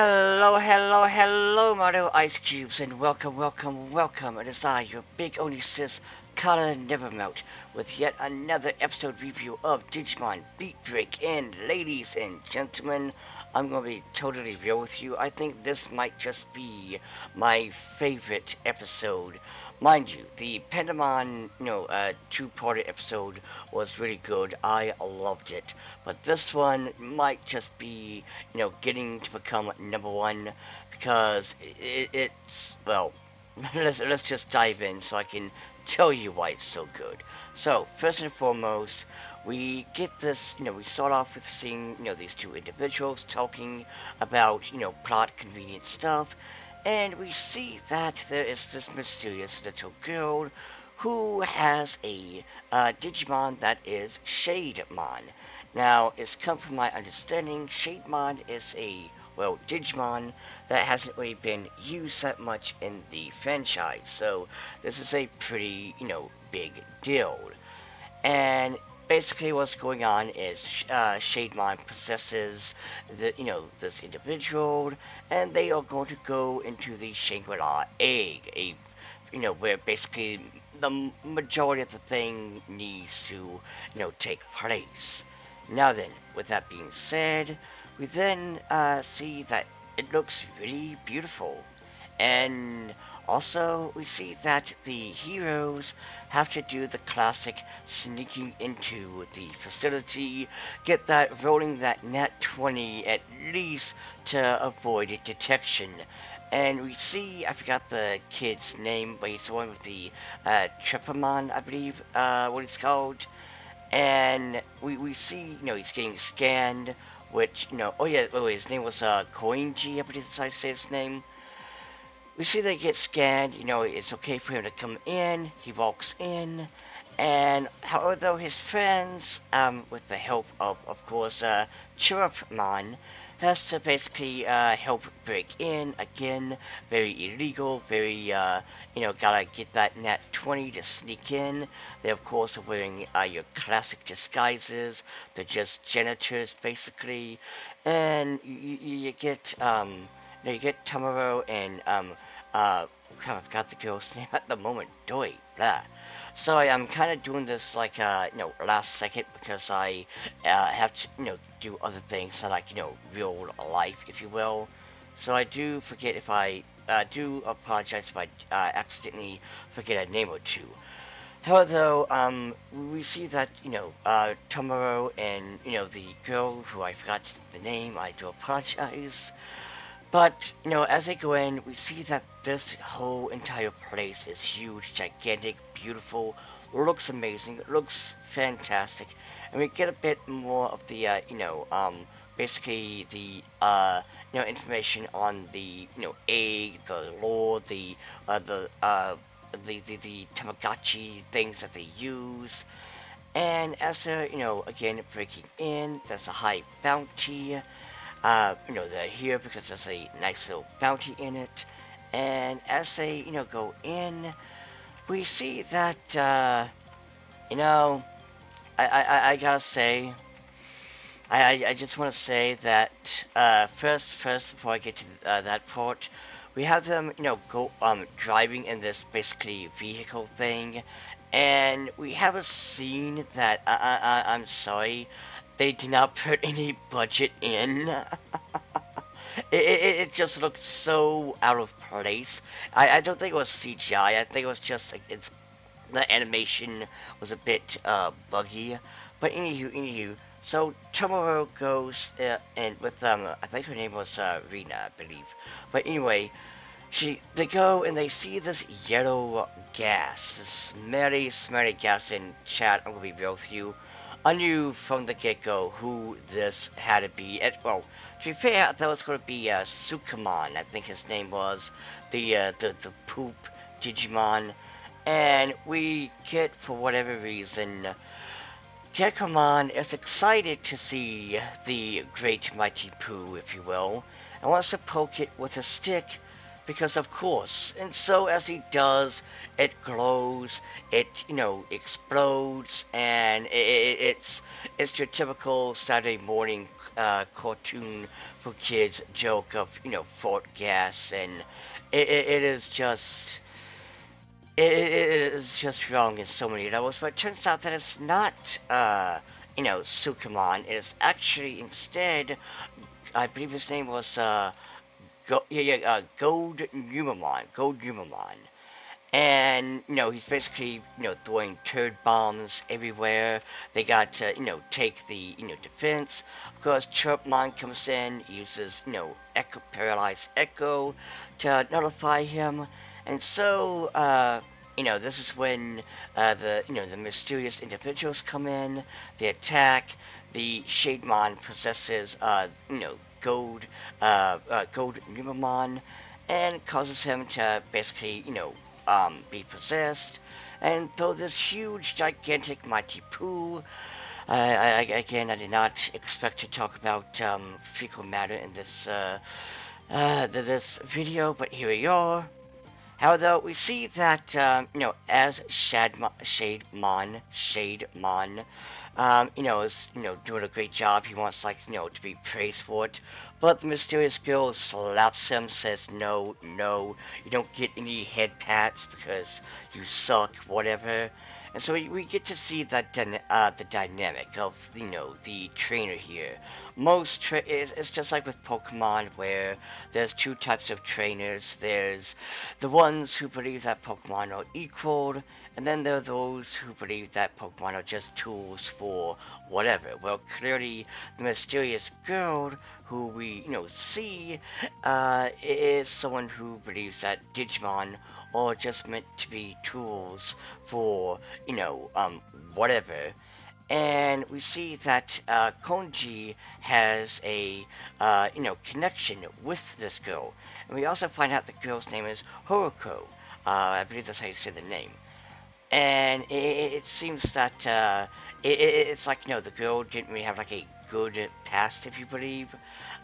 Hello, Mario Ice Cubes, and welcome. It is I, your big Oni sis, Kala Nevermelt, with yet another episode review of Digimon Beatbreak. And ladies and gentlemen, I'm gonna be totally real with you. I think this might just be my favorite episode. Mind you, the Pandemon, two-parter episode was really good. I loved it. But this one might just be, getting to become number one because it's, well, let's just dive in so I can tell you why it's so good. So, first and foremost, we get this, we start off with seeing, these two individuals talking about, plot convenient stuff, and we see that there is this mysterious little girl who has a Digimon that is Shademon. Now, it's come from my understanding, Shademon is a, well, Digimon that hasn't really been used that much in the franchise, so this is a pretty, big deal. And basically what's going on is Shademon possesses this individual, and they are going to go into the Shangri-La egg, where basically the majority of the thing needs to, take place. Now then, with that being said, we then see that it looks really beautiful. And also, we see that the heroes have to do the classic sneaking into the facility, get that rolling that nat 20 at least to avoid detection. And we see, I forgot the kid's name, but he's the one with the Trepamon, I believe, what it's called. And we see, he's getting scanned, which, oh yeah, his name was Koinji, I believe that's how I say his name. We see they get scanned, it's okay for him to come in, he walks in, and although his friends, with the help of course, Chirupmon, has to basically help break in, again, very illegal, very, gotta get that nat 20 to sneak in. They of course are wearing your classic disguises, they're just janitors basically, and you get, you get Tamaro and, I forgot the girl's name at the moment, Doi, blah. Sorry, I'm kind of doing this like, last second because I have to, do other things like, real life, if you will. So I do forget if I, do apologize if I accidentally forget a name or two. However, though, we see that, Tomoro and, the girl who I forgot the name, I do apologize. But, as they go in, we see that this whole entire place is huge, gigantic, beautiful, looks amazing, looks fantastic, and we get a bit more of the, basically the, information on the, egg, the lore, the Tamagotchi things that they use. And as they're, again, breaking in, there's a high bounty. They're here because there's a nice little bounty in it. And as they, go in, we see that, I gotta say, I just want to say that, first, before I get to that part, we have them, go, driving in this basically vehicle thing, and we have a scene that, I'm sorry, they did not put any budget in. It just looked so out of place. I don't think it was CGI. I think it was just like the animation was a bit buggy. But anywho, so Tomoro goes and with I think her name was Rina, I believe. But anyway, they go and they see this yellow gas, this smelly gas. In chat, I'm gonna be real with you. I knew from the get-go who this had to be. Well, to be fair, I thought it was going to be Sukamon, I think his name was, the poop Digimon. And we get, for whatever reason, Gekomon is excited to see the great mighty Pooh, if you will, and wants to poke it with a stick, because of course. And so as he does, it glows, it, explodes, and it's your typical Saturday morning cartoon for kids joke of fort gas, and it is just it is just wrong in so many levels. But it turns out that it's not Sukamon. It is actually instead, I believe his name was Gold Numamon. And he's basically throwing turd bombs everywhere. They got to take the defense. Of course, Chirpmon comes in, uses Echo Paralyzed Echo to nullify him, and so this is when the mysterious individuals come in. They attack. The Shademon possesses Gold Numamon, and causes him to basically be possessed and throw this huge, gigantic, mighty poo. Again, I did not expect to talk about fecal matter in this video, but here we are. However, we see that as Shademon, is doing a great job. He wants to be praised for it, but the mysterious girl slaps him, says no, no, you don't get any head pats because you suck, whatever. And so we get to see that the dynamic of the trainer here. It's just like with Pokemon, where there's two types of trainers. There's the ones who believe that Pokemon are equal, and then there are those who believe that Pokemon are just tools for whatever. Well, clearly, the mysterious girl who we, see, is someone who believes that Digimon are just meant to be tools for, whatever. And we see that Konji has a, connection with this girl. And we also find out the girl's name is Horiko. I believe that's how you say the name. And it seems that it's like the girl didn't really have like a good past, if you believe.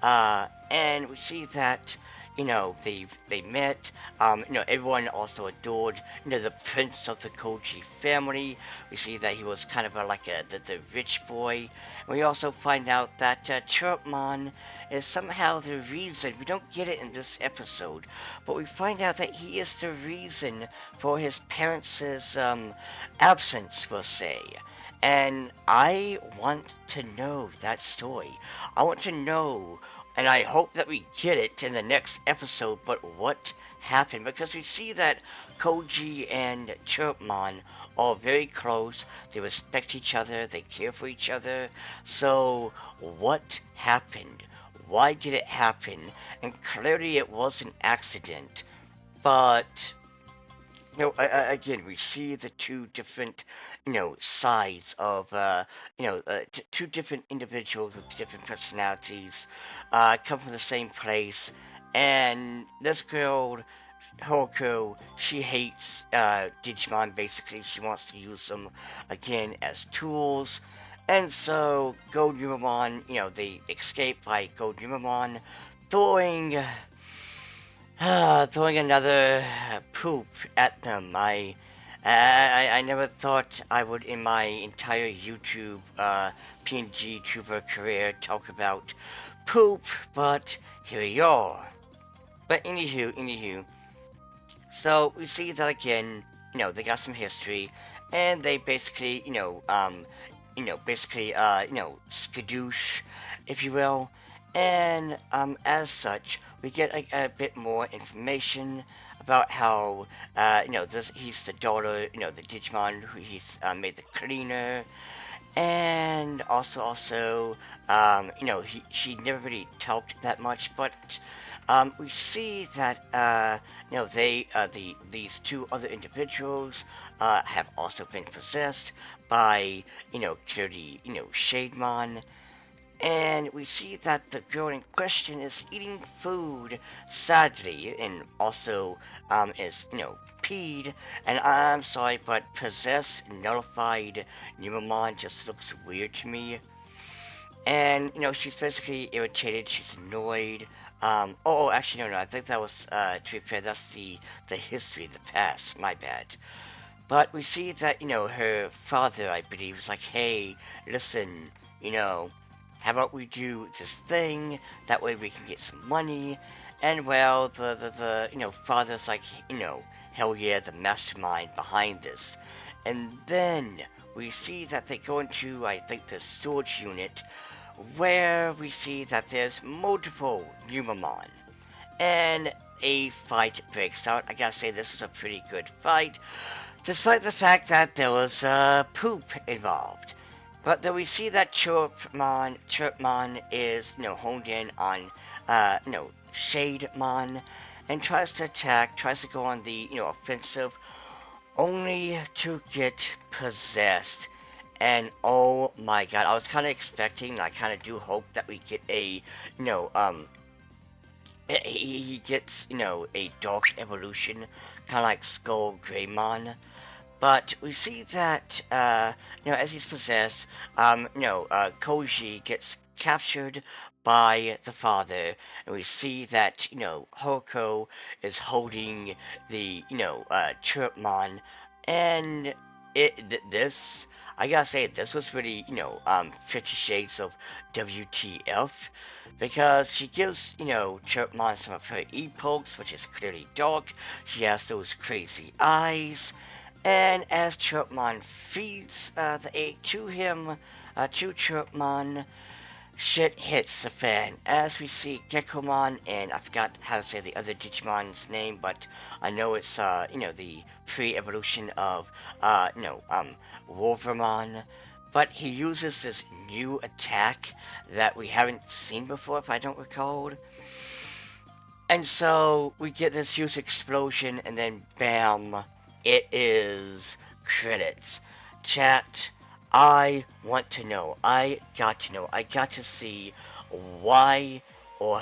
And we see that they met. Everyone also adored the prince of the Koji family. We see that he was kind of the rich boy. And we also find out that Chirpmon is somehow the reason. We don't get it in this episode, but we find out that he is the reason for his parents' absence, we'll say. And I want to know that story. I want to know, and I hope that we get it in the next episode, but what happened? Because we see that Koji and Chirpmon are very close. They respect each other. They care for each other. So what happened? Why did it happen? And clearly it was an accident. But again, we see the two different, sides of, two different individuals with different personalities, come from the same place. And this girl, Horiko, she hates Digimon. Basically, she wants to use them again as tools. And so, Gold Numamon, they escape by Gold Numamon throwing throwing another poop at them. I never thought I would in my entire YouTube PNG tuber career talk about poop, but here we are. But anywho, so we see that again. They got some history, and they basically, skadoosh, if you will. And as such, we get a bit more information about how he's the daughter, the Digimon who he's made the cleaner, and also she never really talked that much, but we see that these two other individuals have also been possessed by clearly Shademon. And we see that the girl in question is eating food, sadly, and also is, peed. And I'm sorry, but possessed, nullified Numamon just looks weird to me. And, she's physically irritated, she's annoyed. Actually, no, I think that was, to be fair, that's the history, the past, my bad. But we see that, her father, I believe, is like, hey, listen, how about we do this thing, that way we can get some money. And well, the father's like, hell yeah, the mastermind behind this. And then we see that they go into, I think, the storage unit, where we see that there's multiple Numamon. And a fight breaks out. I gotta say, this was a pretty good fight, despite the fact that there was poop involved. But then we see that Chirpmon is, honed in on, Shademon, and tries to attack, tries to go on the, offensive, only to get possessed. And oh my god, I was kind of expecting, I kind of do hope that we get a, you know, he gets, a dark evolution, kind of like Skull Greymon. But we see that, as he's possessed, Koji gets captured by the father, and we see that, Hoko is holding the, Chirpmon, and this, I gotta say, this was really, 50 Shades of WTF, because she gives, Chirpmon some of her e-pokes, which is clearly dark. She has those crazy eyes, and as Chirpmon feeds the egg to him, to Chirpmon, shit hits the fan. As we see Gekomon, and I forgot how to say the other Digimon's name, but I know it's, the pre-evolution of, Wolvermon. But he uses this new attack that we haven't seen before, if I don't recall. And so we get this huge explosion, and then bam, it is credits. Chat, I want to know. I got to know. I got to see why, or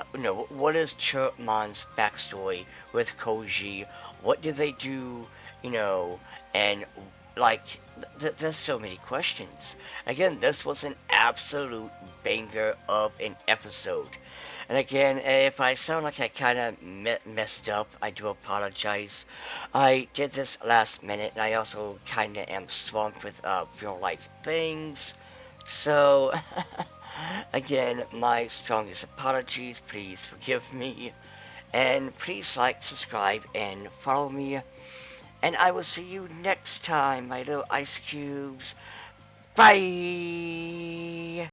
what is Chirpmon's backstory with Koji? What did they do? And like, there's so many questions. Again, this was an absolute banger of an episode. And again, if I sound like I kind of messed up, I do apologize. I did this last minute, and I also kind of am swamped with real life things. So, again, my strongest apologies. Please forgive me. And please like, subscribe, and follow me. And I will see you next time, my little ice cubes. Bye!